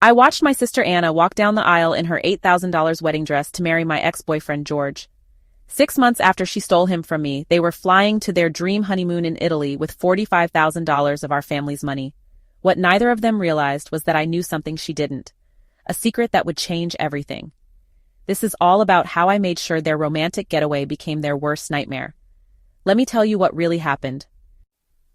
I watched my sister Anna walk down the aisle in her $8,000 wedding dress to marry my ex-boyfriend George. 6 months after she stole him from me, they were flying to their dream honeymoon in Italy with $45,000 of our family's money. What neither of them realized was that I knew something she didn't. A secret that would change everything. This is all about how I made sure their romantic getaway became their worst nightmare. Let me tell you what really happened.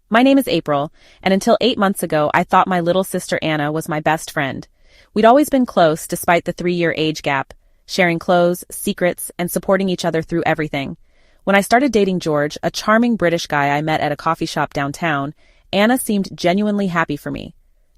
My name is April, and until 8 months ago, I thought my little sister Anna was my best friend. We'd always been close despite the 3-year age gap, sharing clothes, secrets, and supporting each other through everything. When I started dating George, a charming British guy I met at a coffee shop downtown, Anna seemed genuinely happy for me.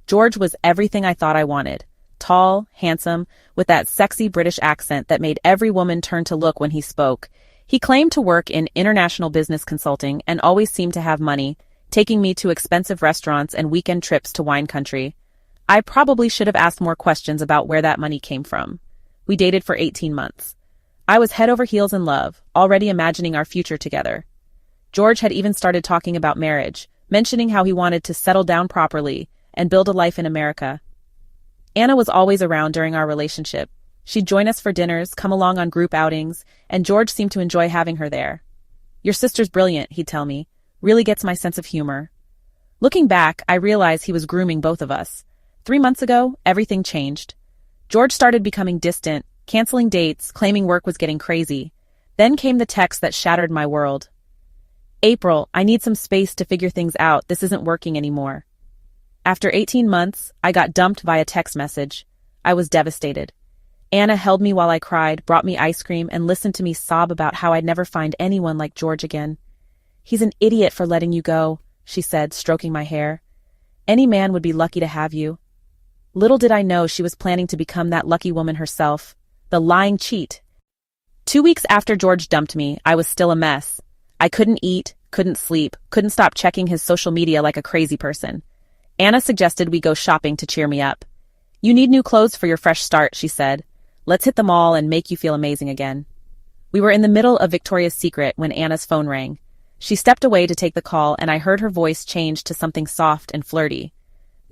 George was everything I thought I wanted. Tall, handsome, with that sexy British accent that made every woman turn to look when he spoke. He claimed to work in international business consulting and always seemed to have money, taking me to expensive restaurants and weekend trips to wine country. I probably should have asked more questions about where that money came from. We dated for 18 months. I was head over heels in love, already imagining our future together. George had even started talking about marriage, mentioning how he wanted to settle down properly and build a life in America. Anna was always around during our relationship. She'd join us for dinners, come along on group outings, and George seemed to enjoy having her there. "Your sister's brilliant," he'd tell me. "Really gets my sense of humor." Looking back, I realized he was grooming both of us. 3 months ago, everything changed. George started becoming distant, canceling dates, claiming work was getting crazy. Then came the text that shattered my world. "April, I need some space to figure things out. This isn't working anymore." After 18 months, I got dumped via text message. I was devastated. Anna held me while I cried, brought me ice cream, and listened to me sob about how I'd never find anyone like George again. "He's an idiot for letting you go," she said, stroking my hair. "Any man would be lucky to have you." Little did I know she was planning to become that lucky woman herself, the lying cheat. 2 weeks after George dumped me, I was still a mess. I couldn't eat, couldn't sleep, couldn't stop checking his social media like a crazy person. Anna suggested we go shopping to cheer me up. "You need new clothes for your fresh start," she said. "Let's hit the mall and make you feel amazing again." We were in the middle of Victoria's Secret when Anna's phone rang. She stepped away to take the call, and I heard her voice change to something soft and flirty.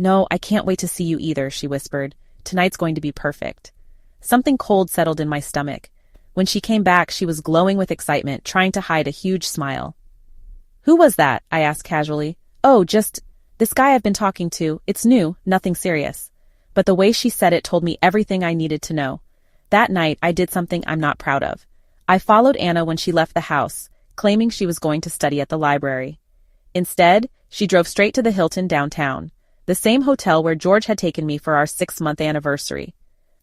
"No, I can't wait to see you either," she whispered. "Tonight's going to be perfect." Something cold settled in my stomach. When she came back, she was glowing with excitement, trying to hide a huge smile. "Who was that?" I asked casually. "Oh, just this guy I've been talking to. It's new, nothing serious." But the way she said it told me everything I needed to know. That night, I did something I'm not proud of. I followed Anna when she left the house, claiming she was going to study at the library. Instead, she drove straight to the Hilton downtown, the same hotel where George had taken me for our 6-month anniversary.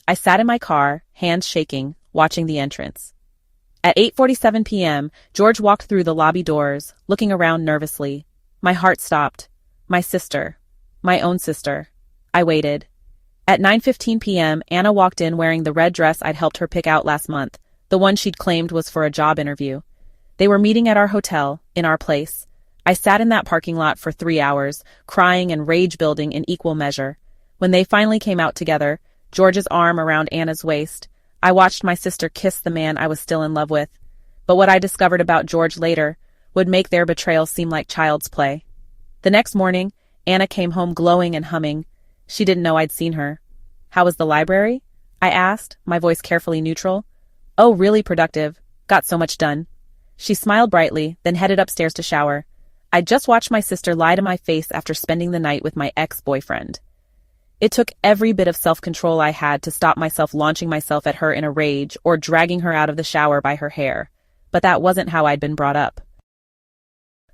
I sat in my car, hands shaking, watching the entrance. At 8:47 p.m., George walked through the lobby doors, looking around nervously. My heart stopped. My sister. My own sister. I waited. At 9:15 p.m., Anna walked in wearing the red dress I'd helped her pick out last month, the one she'd claimed was for a job interview. They were meeting at our hotel, in our place. I sat in that parking lot for 3 hours, crying and rage-building in equal measure. When they finally came out together, George's arm around Anna's waist, I watched my sister kiss the man I was still in love with. But what I discovered about George later would make their betrayal seem like child's play. The next morning, Anna came home glowing and humming. She didn't know I'd seen her. "How was the library?" I asked, my voice carefully neutral. "Oh, really productive. Got so much done." She smiled brightly, then headed upstairs to shower. I'd just watched my sister lie to my face after spending the night with my ex-boyfriend. It took every bit of self-control I had to stop myself launching myself at her in a rage or dragging her out of the shower by her hair. But that wasn't how I'd been brought up.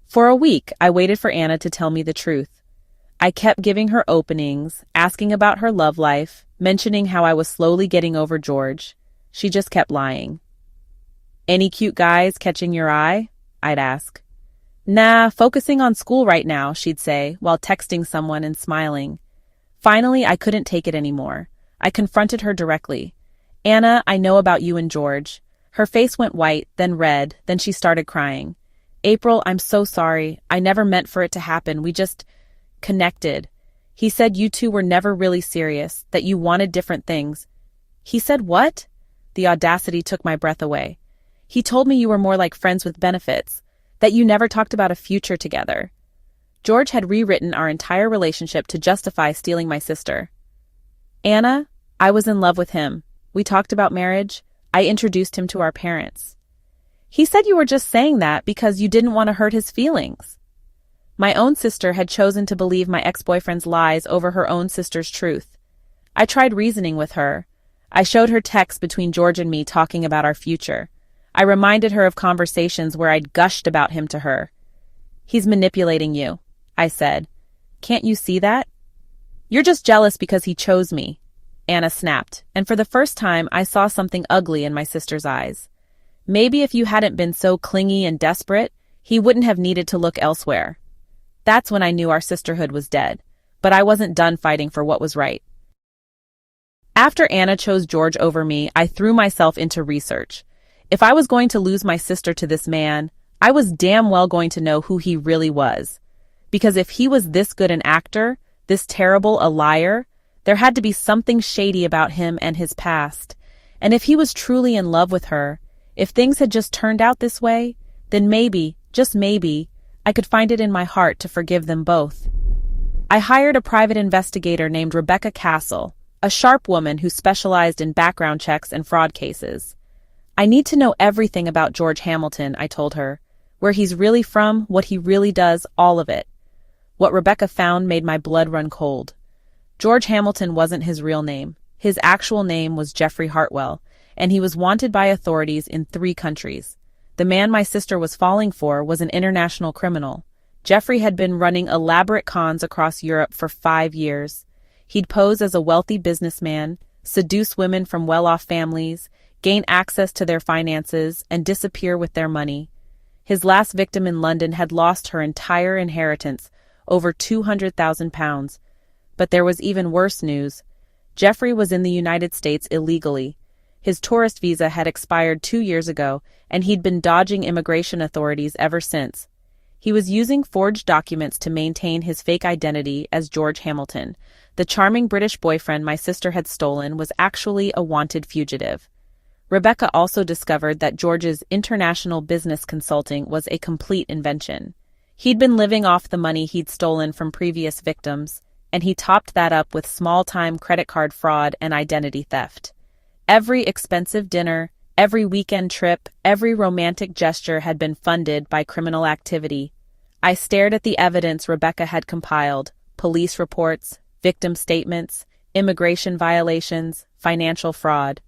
For a week, I waited for Anna to tell me the truth. I kept giving her openings, asking about her love life, mentioning how I was slowly getting over George. She just kept lying. "Any cute guys catching your eye?" I'd ask. "Nah, focusing on school right now," she'd say, while texting someone and smiling. Finally, I couldn't take it anymore. I confronted her directly. "Anna, I know about you and George." Her face went white, then red, then she started crying. "April, I'm so sorry. I never meant for it to happen. We just connected. He said you two were never really serious, that you wanted different things." "He said what?" The audacity took my breath away. "He told me you were more like friends with benefits, that you never talked about a future together." George had rewritten our entire relationship to justify stealing my sister. Anna, I was in love with him. We talked about marriage. I introduced him to our parents. He said you were just saying that because you didn't want to hurt his feelings. My own sister had chosen to believe my ex-boyfriend's lies over her own sister's truth. I tried reasoning with her. I showed her texts between George and me talking about our future. I reminded her of conversations where I'd gushed about him to her. He's manipulating you, I said. Can't you see that? You're just jealous because he chose me, Anna snapped, and for the first time I saw something ugly in my sister's eyes. Maybe if you hadn't been so clingy and desperate, he wouldn't have needed to look elsewhere. That's when I knew our sisterhood was dead, but I wasn't done fighting for what was right. After Anna chose George over me, I threw myself into research. If I was going to lose my sister to this man, I was damn well going to know who he really was. Because if he was this good an actor, this terrible a liar, there had to be something shady about him and his past. And if he was truly in love with her, if things had just turned out this way, then maybe, just maybe, I could find it in my heart to forgive them both. I hired a private investigator named Rebecca Castle, a sharp woman who specialized in background checks and fraud cases. I need to know everything about George Hamilton, I told her. Where he's really from, what he really does, all of it. What Rebecca found made my blood run cold. George Hamilton wasn't his real name. His actual name was Geoffrey Hartwell, and he was wanted by authorities in 3 countries. The man my sister was falling for was an international criminal. Geoffrey had been running elaborate cons across Europe for 5 years. He'd pose as a wealthy businessman, seduce women from well-off families, gain access to their finances, and disappear with their money. His last victim in London had lost her entire inheritance, over £200,000. But there was even worse news. Geoffrey was in the United States illegally. His tourist visa had expired 2 years ago, and he'd been dodging immigration authorities ever since. He was using forged documents to maintain his fake identity as George Hamilton. The charming British boyfriend my sister had stolen was actually a wanted fugitive. Rebecca also discovered that George's international business consulting was a complete invention. He'd been living off the money he'd stolen from previous victims, and he topped that up with small-time credit card fraud and identity theft. Every expensive dinner, every weekend trip, every romantic gesture had been funded by criminal activity. I stared at the evidence Rebecca had compiled: police reports, victim statements, immigration violations, financial fraud.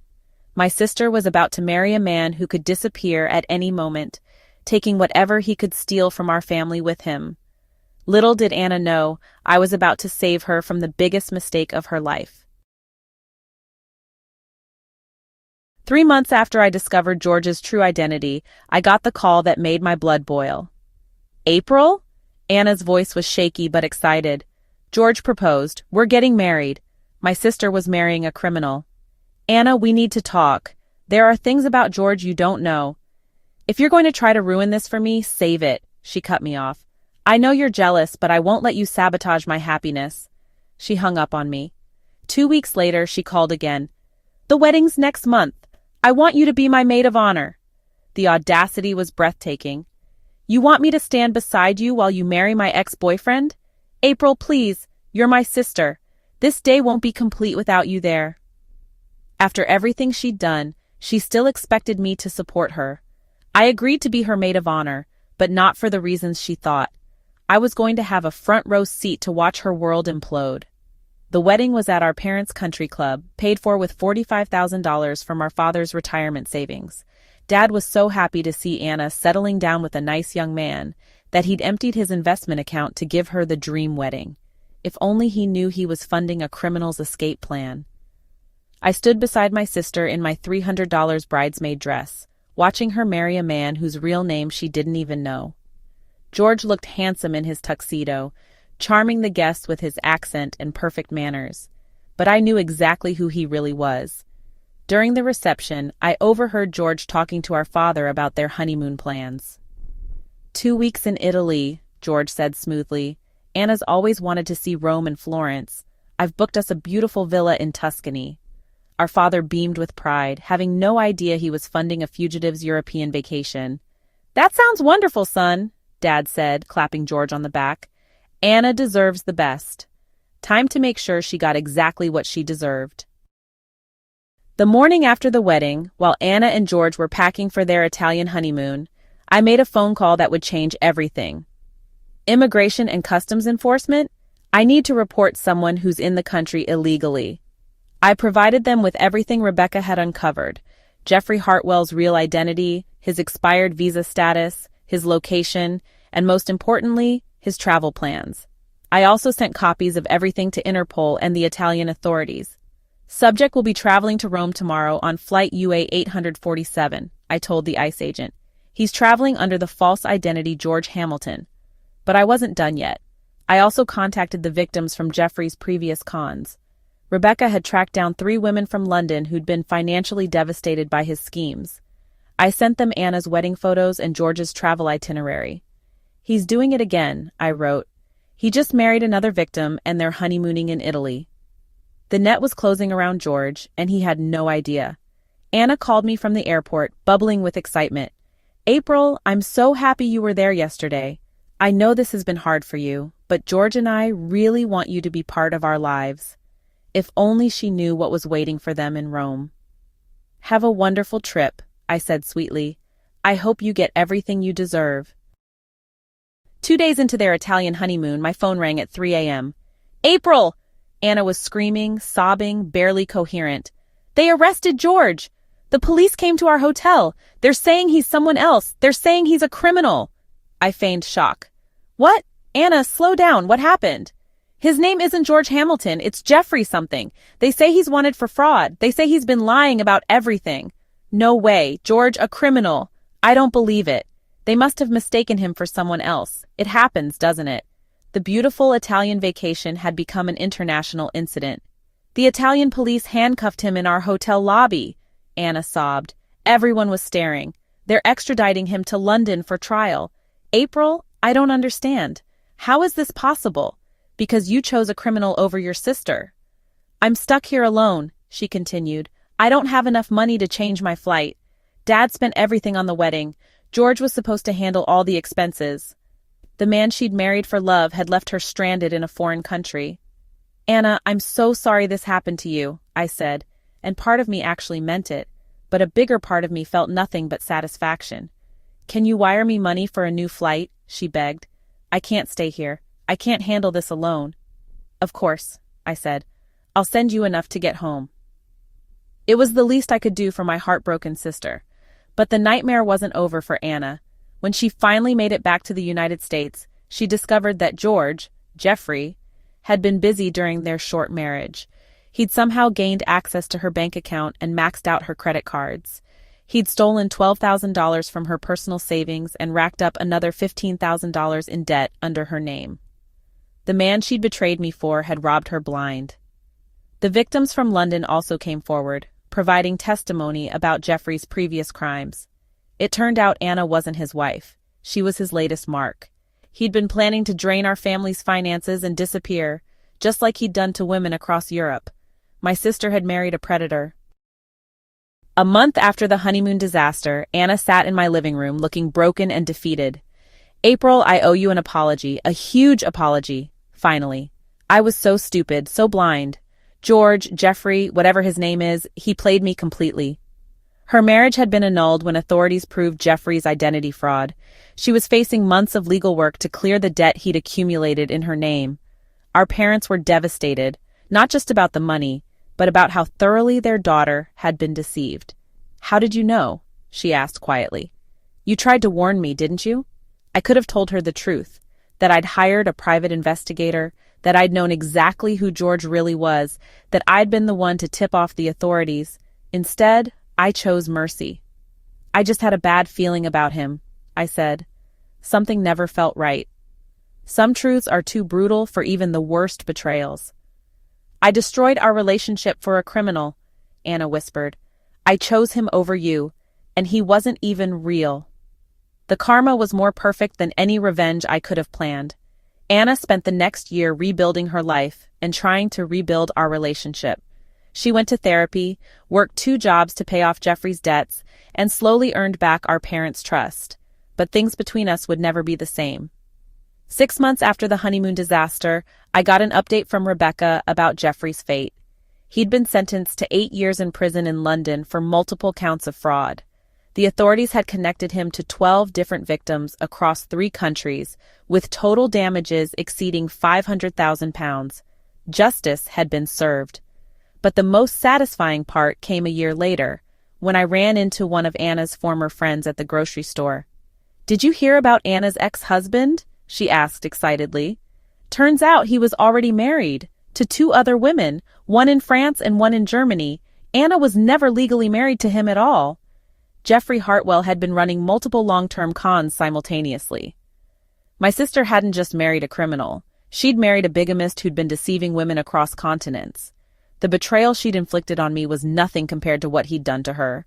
My sister was about to marry a man who could disappear at any moment, taking whatever he could steal from our family with him. Little did Anna know, I was about to save her from the biggest mistake of her life. 3 months after I discovered George's true identity, I got the call that made my blood boil. April? Anna's voice was shaky but excited. George proposed. We're getting married. My sister was marrying a criminal. Anna, we need to talk. There are things about George you don't know. If you're going to try to ruin this for me, save it. She cut me off. I know you're jealous, but I won't let you sabotage my happiness. She hung up on me. 2 weeks later, she called again. The wedding's next month. I want you to be my maid of honor. The audacity was breathtaking. You want me to stand beside you while you marry my ex-boyfriend? April, please, you're my sister. This day won't be complete without you there. After everything she'd done, she still expected me to support her. I agreed to be her maid of honor, but not for the reasons she thought. I was going to have a front row seat to watch her world implode. The wedding was at our parents' country club, paid for with $45,000 from our father's retirement savings. Dad was so happy to see Anna settling down with a nice young man that he'd emptied his investment account to give her the dream wedding. If only he knew he was funding a criminal's escape plan. I stood beside my sister in my $300 bridesmaid dress, watching her marry a man whose real name she didn't even know. George looked handsome in his tuxedo, charming the guests with his accent and perfect manners. But I knew exactly who he really was. During the reception, I overheard George talking to our father about their honeymoon plans. 2 weeks in Italy, George said smoothly. Anna's always wanted to see Rome and Florence. I've booked us a beautiful villa in Tuscany. Our father beamed with pride, having no idea he was funding a fugitive's European vacation. That sounds wonderful, son, Dad said, clapping George on the back. Anna deserves the best. Time to make sure she got exactly what she deserved. The morning after the wedding, while Anna and George were packing for their Italian honeymoon, I made a phone call that would change everything. Immigration and Customs Enforcement? I need to report someone who's in the country illegally. I provided them with everything Rebecca had uncovered: Geoffrey Hartwell's real identity, his expired visa status, his location, and most importantly, his travel plans. I also sent copies of everything to Interpol and the Italian authorities. Subject will be traveling to Rome tomorrow on flight UA 847, I told the ICE agent. He's traveling under the false identity George Hamilton. But I wasn't done yet. I also contacted the victims from Geoffrey's previous cons. Rebecca had tracked down 3 women from London who'd been financially devastated by his schemes. I sent them Anna's wedding photos and George's travel itinerary. He's doing it again, I wrote. He just married another victim and they're honeymooning in Italy. The net was closing around George, and he had no idea. Anna called me from the airport, bubbling with excitement. April, I'm so happy you were there yesterday. I know this has been hard for you, but George and I really want you to be part of our lives. If only she knew what was waiting for them in Rome. Have a wonderful trip, I said sweetly. I hope you get everything you deserve. 2 days into their Italian honeymoon, my phone rang at 3 a.m. April! Anna was screaming, sobbing, barely coherent. They arrested George! The police came to our hotel. They're saying he's someone else. They're saying he's a criminal. I feigned shock. What? Anna, slow down. What happened? His name isn't George Hamilton. It's Geoffrey something. They say he's wanted for fraud. They say he's been lying about everything. No way. George, a criminal. I don't believe it. They must have mistaken him for someone else. It happens, doesn't it? The beautiful Italian vacation had become an international incident. The Italian police handcuffed him in our hotel lobby, Anna sobbed. Everyone was staring. They're extraditing him to London for trial. April, I don't understand. How is this possible? Because you chose a criminal over your sister. I'm stuck here alone, she continued. I don't have enough money to change my flight. Dad spent everything on the wedding. George was supposed to handle all the expenses. The man she'd married for love had left her stranded in a foreign country. Anna, I'm so sorry this happened to you, I said, and part of me actually meant it, but a bigger part of me felt nothing but satisfaction. Can you wire me money for a new flight? She begged. I can't stay here. I can't handle this alone. Of course, I said. I'll send you enough to get home. It was the least I could do for my heartbroken sister. But the nightmare wasn't over for Anna. When she finally made it back to the United States, she discovered that Geoffrey, had been busy during their short marriage. He'd somehow gained access to her bank account and maxed out her credit cards. He'd stolen $12,000 from her personal savings and racked up another $15,000 in debt under her name. The man she'd betrayed me for had robbed her blind. The victims from London also came forward, providing testimony about Geoffrey's previous crimes. It turned out Anna wasn't his wife. She was his latest mark. He'd been planning to drain our family's finances and disappear, just like he'd done to women across Europe. My sister had married a predator. A month after the honeymoon disaster, Anna sat in my living room looking broken and defeated. April, I owe you an apology, a huge apology, finally. I was so stupid, so blind. Geoffrey, whatever his name is, he played me completely. Her marriage had been annulled when authorities proved Geoffrey's identity fraud. She was facing months of legal work to clear the debt he'd accumulated in her name. Our parents were devastated, not just about the money, but about how thoroughly their daughter had been deceived. How did you know? She asked quietly. You tried to warn me, didn't you? I could have told her the truth, that I'd hired a private investigator, that I'd known exactly who George really was, that I'd been the one to tip off the authorities. Instead, I chose mercy. I just had a bad feeling about him, I said. Something never felt right. Some truths are too brutal for even the worst betrayals. I destroyed our relationship for a criminal, Anna whispered. I chose him over you, and he wasn't even real. The karma was more perfect than any revenge I could have planned. Anna spent the next year rebuilding her life and trying to rebuild our relationship. She went to therapy, worked 2 jobs to pay off Geoffrey's debts, and slowly earned back our parents' trust. But things between us would never be the same. 6 months after the honeymoon disaster, I got an update from Rebecca about Geoffrey's fate. He'd been sentenced to 8 years in prison in London for multiple counts of fraud. The authorities had connected him to 12 different victims across 3 countries, with total damages exceeding £500,000. Justice had been served. But the most satisfying part came a year later, when I ran into one of Anna's former friends at the grocery store. "Did you hear about Anna's ex-husband?" she asked excitedly. "Turns out he was already married to 2 other women, one in France and one in Germany. Anna was never legally married to him at all." Geoffrey Hartwell had been running multiple long-term cons simultaneously. My sister hadn't just married a criminal. She'd married a bigamist who'd been deceiving women across continents. The betrayal she'd inflicted on me was nothing compared to what he'd done to her.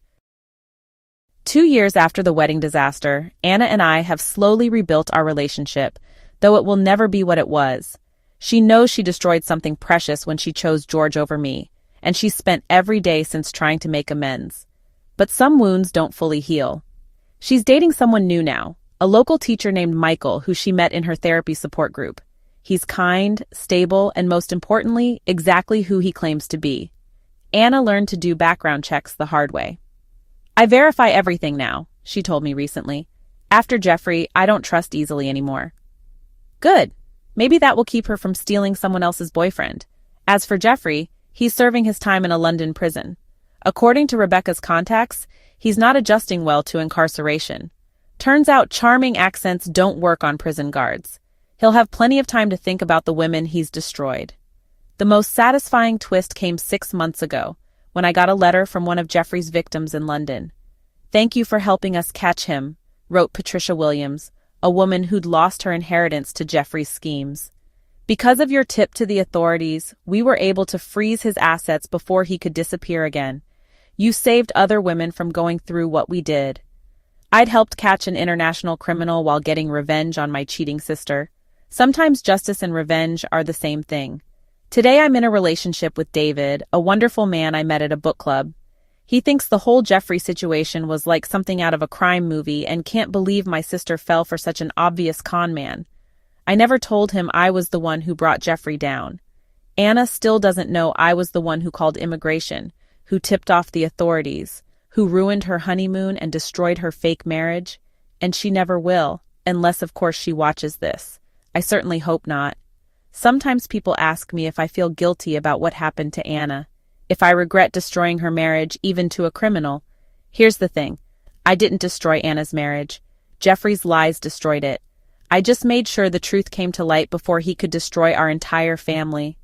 2 years after the wedding disaster, Anna and I have slowly rebuilt our relationship, though it will never be what it was. She knows she destroyed something precious when she chose George over me, and she's spent every day since trying to make amends. But some wounds don't fully heal. She's dating someone new now, a local teacher named Michael who she met in her therapy support group. He's kind, stable, and most importantly, exactly who he claims to be. Anna learned to do background checks the hard way. "I verify everything now," she told me recently. "After Geoffrey, I don't trust easily anymore." Good. Maybe that will keep her from stealing someone else's boyfriend. As for Geoffrey, he's serving his time in a London prison. According to Rebecca's contacts, he's not adjusting well to incarceration. Turns out charming accents don't work on prison guards. He'll have plenty of time to think about the women he's destroyed. The most satisfying twist came 6 months ago, when I got a letter from one of Geoffrey's victims in London. "Thank you for helping us catch him," wrote Patricia Williams, a woman who'd lost her inheritance to Geoffrey's schemes. "Because of your tip to the authorities, we were able to freeze his assets before he could disappear again. You saved other women from going through what we did." I'd helped catch an international criminal while getting revenge on my cheating sister. Sometimes justice and revenge are the same thing. Today I'm in a relationship with David, a wonderful man I met at a book club. He thinks the whole Geoffrey situation was like something out of a crime movie and can't believe my sister fell for such an obvious con man. I never told him I was the one who brought Geoffrey down. Anna still doesn't know I was the one who called immigration, who tipped off the authorities, who ruined her honeymoon and destroyed her fake marriage, and she never will, unless of course she watches this. I certainly hope not. Sometimes people ask me if I feel guilty about what happened to Anna, if I regret destroying her marriage even to a criminal. Here's the thing. I didn't destroy Anna's marriage. Geoffrey's lies destroyed it. I just made sure the truth came to light before he could destroy our entire family.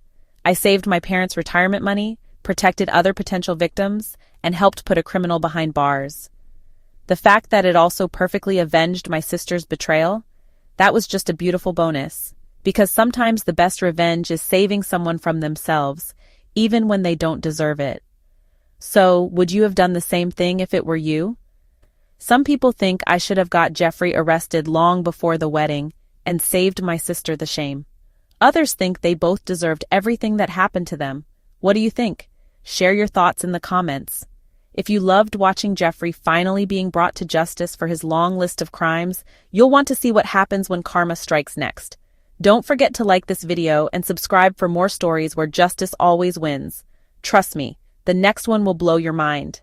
I saved my parents' retirement money, protected other potential victims, and helped put a criminal behind bars. The fact that it also perfectly avenged my sister's betrayal, that was just a beautiful bonus. Because sometimes the best revenge is saving someone from themselves, even when they don't deserve it. So, would you have done the same thing if it were you? Some people think I should have got Geoffrey arrested long before the wedding and saved my sister the shame. Others think they both deserved everything that happened to them. What do you think? Share your thoughts in the comments. If you loved watching Geoffrey finally being brought to justice for his long list of crimes, you'll want to see what happens when karma strikes next. Don't forget to like this video and subscribe for more stories where justice always wins. Trust me, the next one will blow your mind.